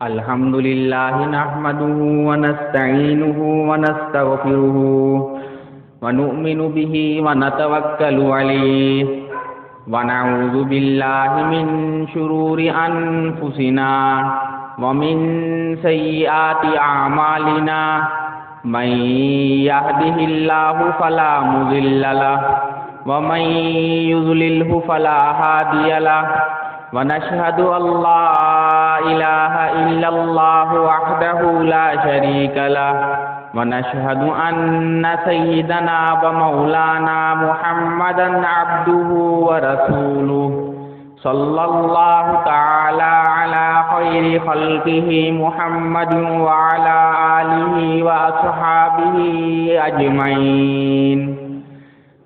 الحمد للہ نحمده ونستعینه ونستغفره ونؤمن به ونتوکل علیہ ونعوذ باللہ من شرور انفسنا ومن سیئات اعمالنا من يهده الله فلا مضل له ومن يضلله فلا هادي له ونشهد أن لا إله إلا الله وحده لا شريك له ونشهد أن سيدنا ومولانا محمدا عبده ورسوله صلى الله تعالى على خير خلقه محمد وعلى آله وأصحابه أجمعين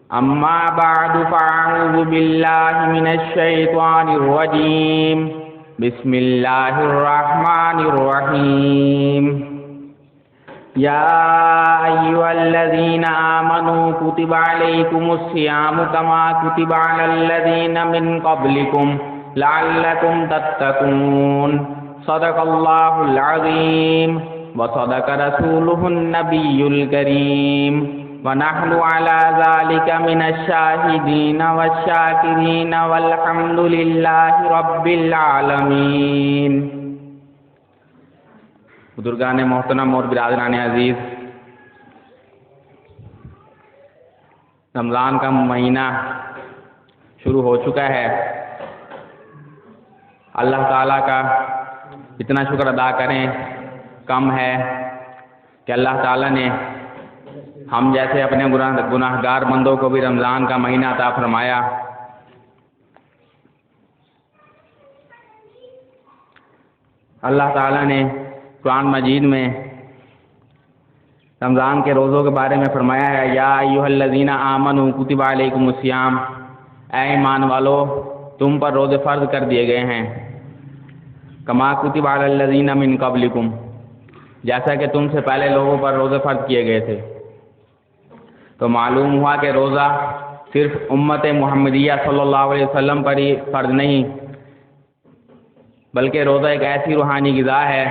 أما بعد فأعوذ بالله من الشيطان الرجيم بسم الله الرحمن الرحيم يا أيها الذين آمنوا كتب عليكم الصيام كما كتب على الذين من قبلكم لعلكم تتقون صدق الله العظيم وصدق رسوله النبي الكريم ونحن على ذلك من الشاهدين والشاكرين والحمد لله رب العالمين. بزرگان محترم اور برادران عزیز، رمضان کا مہینہ شروع ہو چکا ہے. اللہ تعالیٰ کا اتنا شکر ادا کریں کم ہے کہ اللہ تعالیٰ نے ہم جیسے اپنے گناہ گار بندوں کو بھی رمضان کا مہینہ عطا فرمایا. اللہ تعالیٰ نے قرآن مجید میں رمضان کے روزوں کے بارے میں فرمایا ہے، یا ایھا الذین آمنوا کتب علیکم الصیام، اے ایمان والو تم پر روزے فرض کر دیے گئے ہیں، کما کتب علی الذین من قبلکم، جیسا کہ تم سے پہلے لوگوں پر روزے فرض کیے گئے تھے. تو معلوم ہوا کہ روزہ صرف امت محمدیہ صلی اللہ علیہ وسلم پر ہی فرض نہیں، بلکہ روزہ ایک ایسی روحانی غذا ہے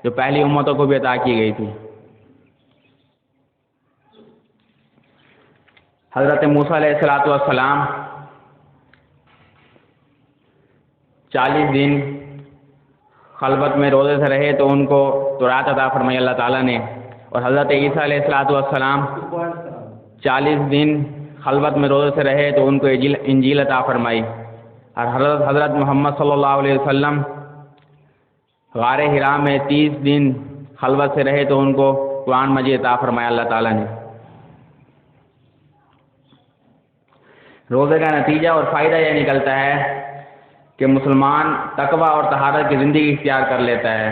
جو پہلی امتوں کو بھی عطا کی گئی تھی. حضرت موسیٰ علیہ السلام 40 دن خلوت میں روزے سے رہے تو ان کو تورات عطا فرمائی اللہ تعالیٰ نے، اور حضرت عیسیٰ علیہ السلام 40 دن خلوت میں روزے سے رہے تو ان کو انجیل عطا فرمائی، اور حضرت محمد صلی اللہ علیہ وسلم غار حرا میں 30 دن خلوت سے رہے تو ان کو قرآن مجید عطا فرمایا اللہ تعالیٰ نے. روزے کا نتیجہ اور فائدہ یہ نکلتا ہے کہ مسلمان تقوی اور طہارت کی زندگی اختیار کر لیتا ہے،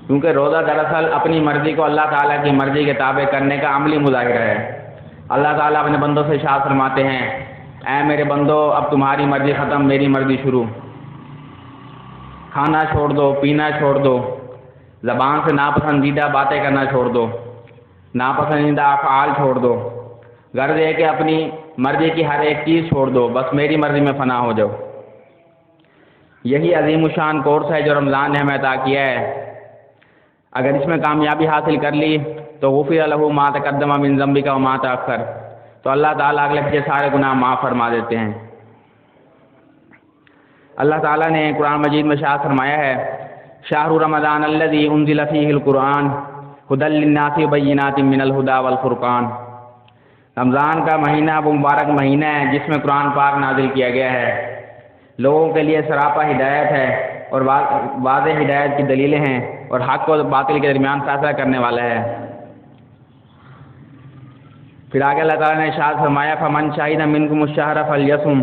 کیونکہ روزہ دراصل اپنی مرضی کو اللہ تعالیٰ کی مرضی کے تابع کرنے کا عملی مظاہرہ ہے. اللہ تعالیٰ اپنے بندوں سے ارشاد فرماتے ہیں، اے میرے بندو اب تمہاری مرضی ختم، میری مرضی شروع. کھانا چھوڑ دو، پینا چھوڑ دو، زبان سے ناپسندیدہ باتیں کرنا چھوڑ دو، ناپسندیدہ افعال چھوڑ دو. غرض ہے کہ اپنی مرضی کی ہر ایک چیز چھوڑ دو، بس میری مرضی میں فنا ہو جاؤ. یہی عظیم الشان کورس ہے جو رمضان نے ہمیں عطا کیا ہے. اگر اس میں کامیابی حاصل کر لی تو غفر لہ ما تقدم من ذنبک وما تأخر، تو اللہ تعالیٰ اگلے پیچھے سارے گناہ معاف فرما دیتے ہیں. اللہ تعالیٰ نے قرآن مجید میں ارشاد فرمایا ہے، شہر رمضان الذی انزل فیہ القرآن ھدی للناس وبینات من الھدی والفرقان. رمضان کا مہینہ وہ مبارک مہینہ ہے جس میں قرآن پاک نازل کیا گیا ہے، لوگوں کے لیے سراپا ہدایت ہے اور واضح ہدایت کی دلیلیں ہیں، اور حق و باطل کے درمیان فیصلہ کرنے والا ہے. پھر آگے اللہ تعالیٰ نے ارشاد فرمایا، فمن شہد منکم الشہر فلیصم،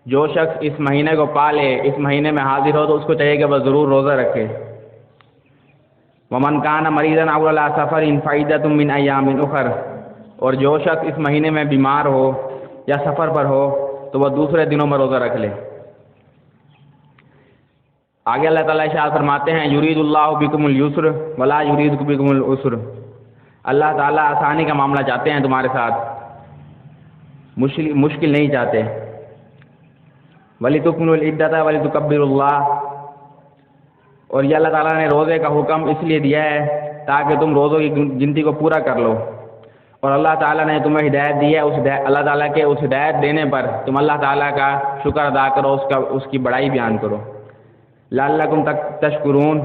جو شخص اس مہینے کو پا لے، اس مہینے میں حاضر ہو تو اس کو چاہیے کہ وہ ضرور روزہ رکھے. ومن کان مریضا او علی سفر فعدۃ من ایام اخر، اور جو شخص اس مہینے میں بیمار ہو یا سفر پر ہو تو وہ دوسرے دنوں میں روزہ رکھ لے. آگے اللہ تعالیٰ ارشاد فرماتے ہیں، یرید اللہ بکم اليسر ولا یرید بکم العسر، اللہ تعالیٰ آسانی کا معاملہ چاہتے ہیں تمہارے ساتھ، مشکل نہیں چاہتے. وَلِتُكْمِلُوا الْعِدَّةَ وَلِتُكَبِّرُوا اللَّهَ، اور یہ اللہ تعالیٰ نے روزے کا حکم اس لیے دیا ہے تاکہ تم روزوں کی گنتی کو پورا کر لو. اور اللہ تعالیٰ نے تمہیں ہدایت دی ہے، اللہ تعالیٰ کے اس ہدایت دینے پر تم اللہ تعالیٰ کا شکر ادا کرو، اس کی بڑائی بیان کرو. لعلکم تشکرون،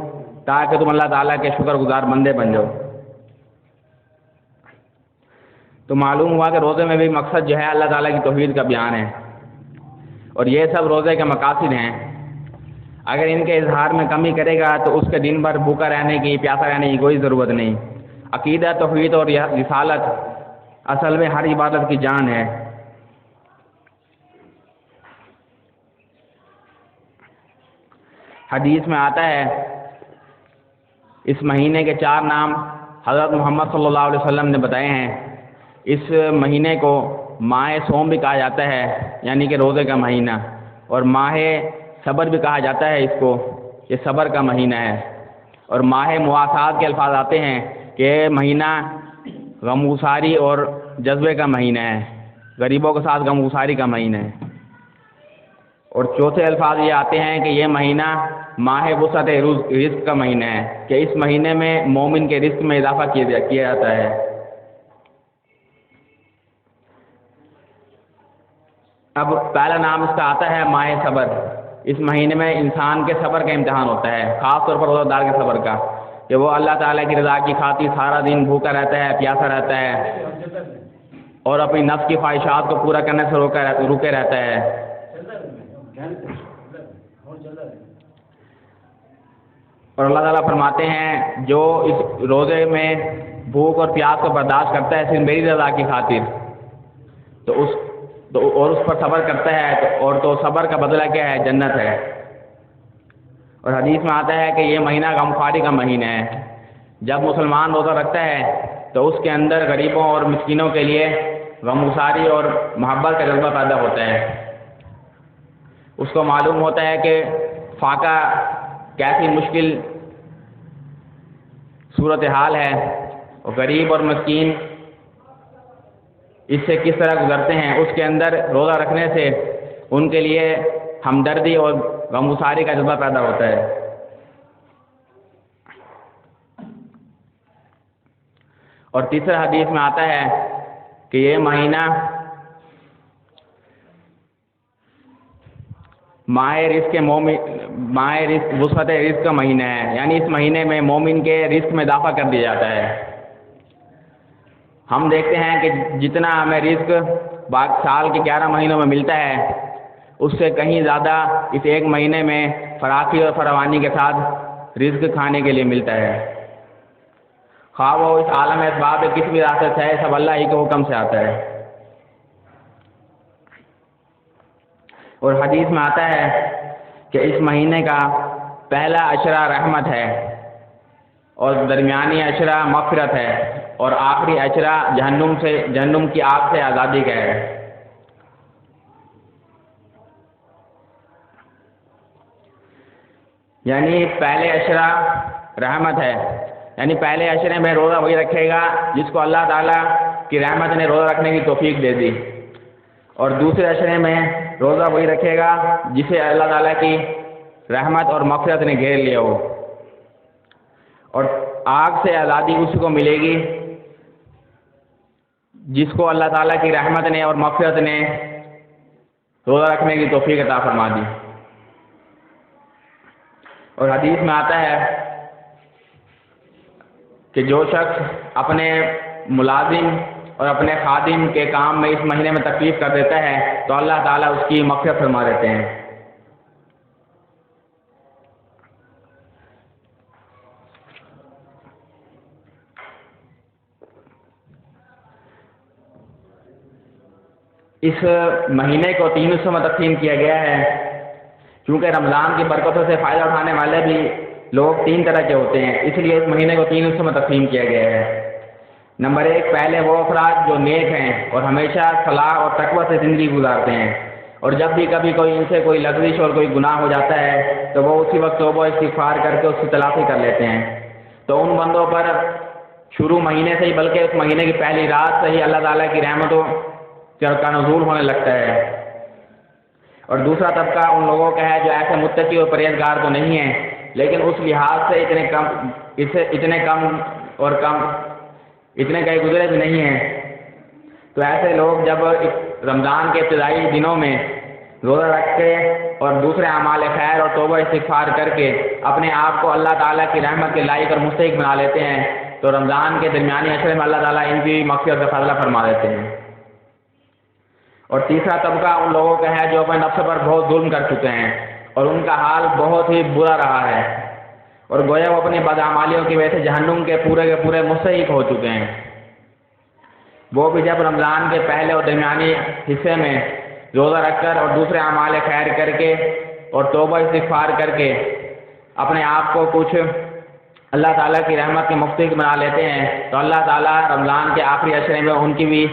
تاکہ تم اللہ تعالیٰ کے شکر گزار بندے بن جاؤ. تو معلوم ہوا کہ روزے میں بھی مقصد جو ہے اللہ تعالیٰ کی توحید کا بیان ہے، اور یہ سب روزے کے مقاصد ہیں. اگر ان کے اظہار میں کمی کرے گا تو اس کے دن بھر بھوکا رہنے کی، پیاسا رہنے کی کوئی ضرورت نہیں. عقیدہ، توحید اور رسالت اصل میں ہر عبادت کی جان ہے. حدیث میں آتا ہے اس مہینے کے 4 نام حضرت محمد صلی اللہ علیہ وسلم نے بتائے ہیں. اس مہینے کو ماہ صوم بھی کہا جاتا ہے، یعنی کہ روزے کا مہینہ، اور ماہ صبر بھی کہا جاتا ہے. اس کو یہ صبر کا مہینہ ہے. اور ماہ مواسات کے الفاظ آتے ہیں کہ یہ مہینہ غمگساری اور جذبے کا مہینہ ہے، غریبوں کے ساتھ غمگساری کا مہینہ ہے. اور چوتھے الفاظ یہ آتے ہیں کہ یہ مہینہ ماہ وسعت رزق کا مہینہ ہے، کہ اس مہینے میں مومن کے رزق میں اضافہ کیا جاتا ہے. اب پہلا نام اس کا آتا ہے ماہ صبر. اس مہینے میں انسان کے صبر کا امتحان ہوتا ہے، خاص طور پر روزہ دار کے صبر کا، کہ وہ اللہ تعالیٰ کی رضا کی خاطر سارا دن بھوکا رہتا ہے، پیاسا رہتا ہے، اور اپنی نفس کی خواہشات کو پورا کرنے سے روکے رہتا ہے. اور اللہ تعالیٰ فرماتے ہیں جو اس روزے میں بھوک اور پیاس کو برداشت کرتا ہے صرف میری رضا کی خاطر، اور اس پر صبر کرتا ہے، اور تو صبر کا بدلہ کیا ہے؟ جنت ہے. اور حدیث میں آتا ہے کہ یہ مہینہ غمخواری کا مہینہ ہے. جب مسلمان روزہ رکھتا ہے تو اس کے اندر غریبوں اور مسکینوں کے لیے غمگساری اور محبت کا جذبہ پیدا ہوتا ہے. اس کو معلوم ہوتا ہے کہ فاقہ کیسی مشکل صورتحال ہے، اور غریب اور مسکین اس سے کس طرح گزرتے ہیں. اس کے اندر روزہ رکھنے سے ان کے لیے ہمدردی اور غمگساری کا جذبہ پیدا ہوتا ہے. اور تیسرا حدیث میں آتا ہے کہ یہ مہینہ ماہ رزق وسعت رزق کا مہینہ ہے، یعنی اس مہینے میں مومن کے رزق میں اضافہ کر دیا جاتا ہے. ہم دیکھتے ہیں کہ جتنا ہمیں رزق سال کے 11 مہینوں میں ملتا ہے، اس سے کہیں زیادہ اس ایک مہینے میں فراخی اور فراوانی کے ساتھ رزق کھانے کے لیے ملتا ہے. خواہ وہ اس عالم اسباب کس بھی راستہ سے ہے، سب اللہ ہی کے حکم سے آتا ہے. اور حدیث میں آتا ہے کہ اس مہینے کا پہلا عشرہ رحمت ہے، اور درمیانی عشرہ مغفرت ہے، اور آخری عشرہ جہنم کی آگ سے آزادی کا ہے. یعنی پہلے عشرہ رحمت ہے، یعنی پہلے عشرے میں روزہ وہی رکھے گا جس کو اللہ تعالیٰ کی رحمت نے روزہ رکھنے کی توفیق دے دی، اور دوسرے عشرے میں روزہ وہی رکھے گا جسے اللہ تعالیٰ کی رحمت اور مغفرت نے گھیر لیا ہو. اور آگ سے آزادی اس کو ملے گی جس کو اللہ تعالیٰ کی رحمت نے اور مغفرت نے روزہ رکھنے کی توفیق عطا فرما دی. اور حدیث میں آتا ہے کہ جو شخص اپنے ملازم اور اپنے خادم کے کام میں اس مہینے میں تکلیف کر دیتا ہے تو اللہ تعالیٰ اس کی مغفرت فرما دیتے ہیں. اس مہینے کو 3 حصوں میں تقسیم کیا گیا ہے، کیونکہ رمضان کی برکتوں سے فائدہ اٹھانے والے بھی لوگ 3 طرح کے ہوتے ہیں، اس لیے اس مہینے کو 3 حصوں میں تقسیم کیا گیا ہے. نمبر 1، پہلے وہ افراد جو نیک ہیں اور ہمیشہ صلاح اور تقوی سے زندگی گزارتے ہیں، اور جب بھی کبھی کوئی ان سے کوئی لغزش اور کوئی گناہ ہو جاتا ہے تو وہ اسی وقت توبہ استغفار کر کے اس کی تلافی کر لیتے ہیں. تو ان بندوں پر شروع مہینے سے ہی بلکہ اس مہینے کی پہلی رات سے ہی اللہ تعالیٰ کی رحمتوں کا نزول ہونے لگتا ہے۔ اور دوسرا طبقہ ان لوگوں کا ہے جو ایسے متقی اور پرہیزگار تو نہیں ہیں لیکن اس لحاظ سے اتنے کئی گزرے بھی نہیں ہیں۔ تو ایسے لوگ جب رمضان کے ابتدائی دنوں میں روزہ رکھ کے اور دوسرے اعمال خیر اور توبہ استغفار کر کے اپنے آپ کو اللہ تعالیٰ کی رحمت کے لائق اور مستحق بنا لیتے ہیں تو رمضان کے درمیانی عشرے میں اللہ تعالیٰ ان کی مغفرت کا فیصلہ فرما دیتے ہیں۔ اور تیسرا طبقہ ان لوگوں کا ہے جو اپنے نفس پر بہت ظلم کر چکے ہیں اور ان کا حال بہت ہی برا رہا ہے اور گویا وہ اپنی بدعمالیوں کی وجہ سے جہنم کے پورے مستحق ہو چکے ہیں۔ وہ بھی جب رمضان کے پہلے اور درمیانی حصے میں روزہ رکھ کر اور دوسرے اعمال خیر کر کے اور توبہ استغفار کر کے اپنے آپ کو کچھ اللہ تعالیٰ کی رحمت کے مستحق بنا لیتے ہیں تو اللہ تعالیٰ رمضان کے آخری عشرے میں ان کی بھی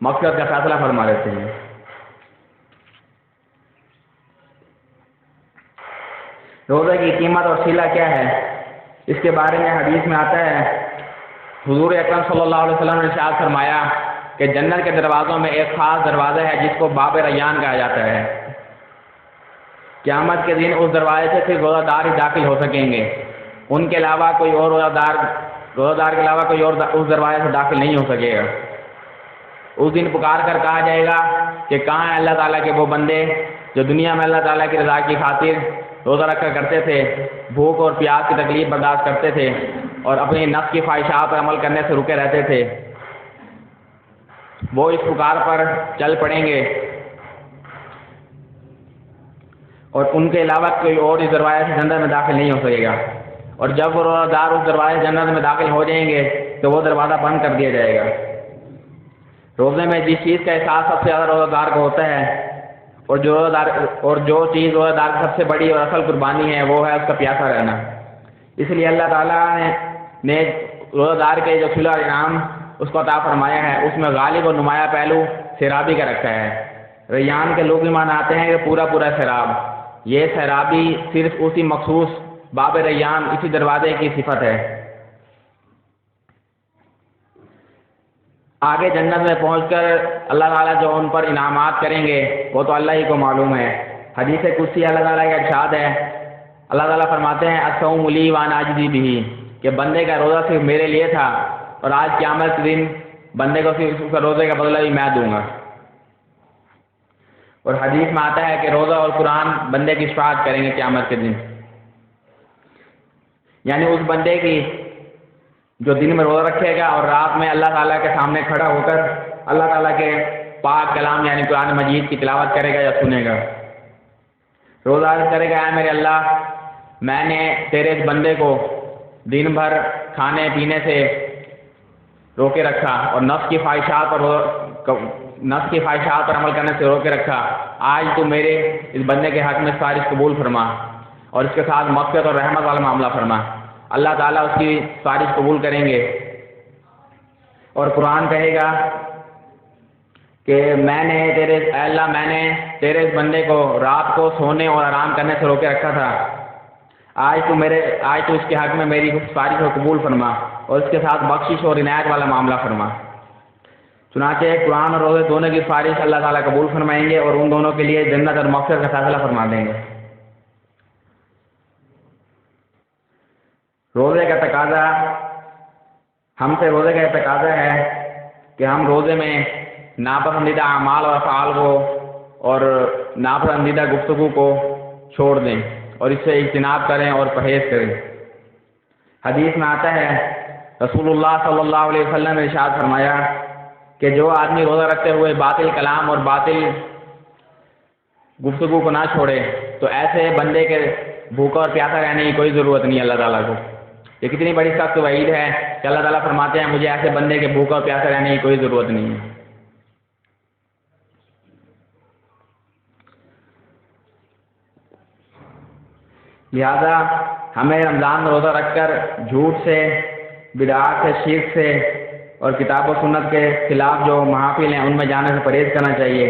مغفرت کا فیصلہ فرما دیتے ہیں۔ روزے کی قیمت اور صلہ کیا ہے اس کے بارے میں حدیث میں آتا ہے، حضور اکرم صلی اللہ علیہ وسلم نے ارشاد فرمایا کہ جنت کے دروازوں میں ایک خاص دروازہ ہے جس کو باب ریان کہا جاتا ہے۔ قیامت کے دن اس دروازے سے صرف روزہ دار ہی داخل ہو سکیں گے، ان کے علاوہ کوئی اور روزہ دار کے علاوہ کوئی اور اس دروازے سے داخل نہیں ہو سکے گا۔ اس دن پکار کر کہا جائے گا کہ کہاں ہیں اللہ تعالیٰ کے وہ بندے جو دنیا میں اللہ تعالیٰ کی رضا کی خاطر روزہ رکھا کرتے تھے، بھوک اور پیاس کی تکلیف برداشت کرتے تھے اور اپنی نفس کی خواہشات پر عمل کرنے سے رکے رہتے تھے۔ وہ اس پکار پر چل پڑیں گے اور ان کے علاوہ کوئی اور اس دروازے سے جنت میں داخل نہیں ہو سکے گا، اور جب وہ روزہ دار اس دروازے جنت میں داخل ہو جائیں گے تو وہ دروازہ بند کر دیا جائے گا۔ روزے میں جس چیز کا احساس سب سے زیادہ روزہ دار کو ہوتا ہے اور جو چیز روزہ دار کی سب سے بڑی اور اصل قربانی ہے وہ ہے اس کا پیاسا رہنا۔ اس لیے اللہ تعالیٰ نے روزہ دار کے جو صلہ اور انعام اس کو عطا فرمایا ہے اس میں غالب اور نمایاں پہلو سیرابی کا رکھا ہے۔ ریان کے لوگ بھی مناتے ہیں کہ پورا سیراب، یہ سیرابی صرف اسی مخصوص باب ریان اسی دروازے کی صفت ہے۔ آگے جنت میں پہنچ کر اللہ تعالیٰ جو ان پر انعامات کریں گے وہ تو اللہ ہی کو معلوم ہے۔ حدیث قدسی اللہ تعالیٰ کا ارشاد ہے، اللہ تعالیٰ فرماتے ہیں الصوم لی وانا اجزی بہ، کہ بندے کا روزہ صرف میرے لیے تھا اور آج قیامت کے دن بندے کو صرف اس کا روزے کا بدلہ بھی میں دوں گا۔ اور حدیث میں آتا ہے کہ روزہ اور قرآن بندے کی شفاعت کریں گے قیامت کے دن، یعنی اس بندے کی جو دن میں روزہ رکھے گا اور رات میں اللہ تعالیٰ کے سامنے کھڑا ہو کر اللہ تعالیٰ کے پاک کلام یعنی قرآن مجید کی تلاوت کرے گا یا سنے گا۔ روزہ عرض کرے گا، اے میرے اللہ، میں نے تیرے اس بندے کو دن بھر کھانے پینے سے روکے رکھا اور نفس کی خواہشات پر عمل کرنے سے روکے رکھا، آج تو میرے اس بندے کے حق میں سفارش قبول فرما اور اس کے ساتھ مغفرت اور رحمت والا معاملہ فرما۔ اللہ تعالیٰ اس کی سفارش قبول کریں گے اور قرآن کہے گا کہ میں نے تیرے اس بندے کو رات کو سونے اور آرام کرنے سے روکے رکھا تھا، آج تو اس کے حق میں میری سفارش کو قبول فرما اور اس کے ساتھ بخشش اور عنایت والا معاملہ فرما۔ چنانچہ قرآن اور روزے دونوں کی سفارش اللہ تعالیٰ قبول فرمائیں گے اور ان دونوں کے لیے جنت اور مغفرت کا فیصلہ فرما دیں گے۔ روزے کا تقاضا ہے کہ ہم روزے میں ناپسندیدہ اعمال اور افعال کو اور ناپسندیدہ گفتگو کو چھوڑ دیں اور اس سے اجتناب کریں اور پرہیز کریں۔ حدیث میں آتا ہے، رسول اللہ صلی اللہ علیہ وسلم نے ارشاد فرمایا کہ جو آدمی روزہ رکھتے ہوئے باطل کلام اور باطل گفتگو کو نہ چھوڑے تو ایسے بندے کے بھوکا اور پیاسا رہنے کی کوئی ضرورت نہیں اللہ تعالیٰ کو۔ یہ کتنی بڑی سخت وعید ہے کہ اللہ تعالیٰ فرماتے ہیں مجھے ایسے بندے کے بھوکا اور پیاسا رہنے کی کوئی ضرورت نہیں ہے۔ لہذا ہمیں رمضان میں روزہ رکھ کر جھوٹ سے، بدعات سے، شرک سے اور کتاب و سنت کے خلاف جو محافل ہیں ان میں جانے سے پرہیز کرنا چاہیے۔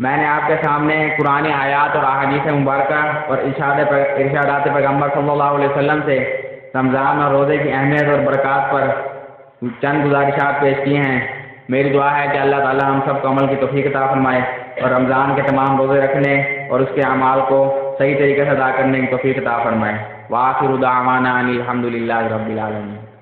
میں نے آپ کے سامنے قرآن آیات اور احادیث مبارکہ اور ارشادات پیغمبر صلی اللہ علیہ وسلم سے رمضان اور روزے کی اہمیت اور برکات پر چند گزارشات پیش کیے ہیں۔ میری دعا ہے کہ اللہ تعالی ہم سب کو عمل کی توفیق عطا فرمائے اور رمضان کے تمام روزے رکھنے اور اس کے اعمال کو صحیح طریقے سے ادا کرنے کی توفیق عطا فرمائے۔ وآخر دعوانا ان الحمد للہ رب العالمین۔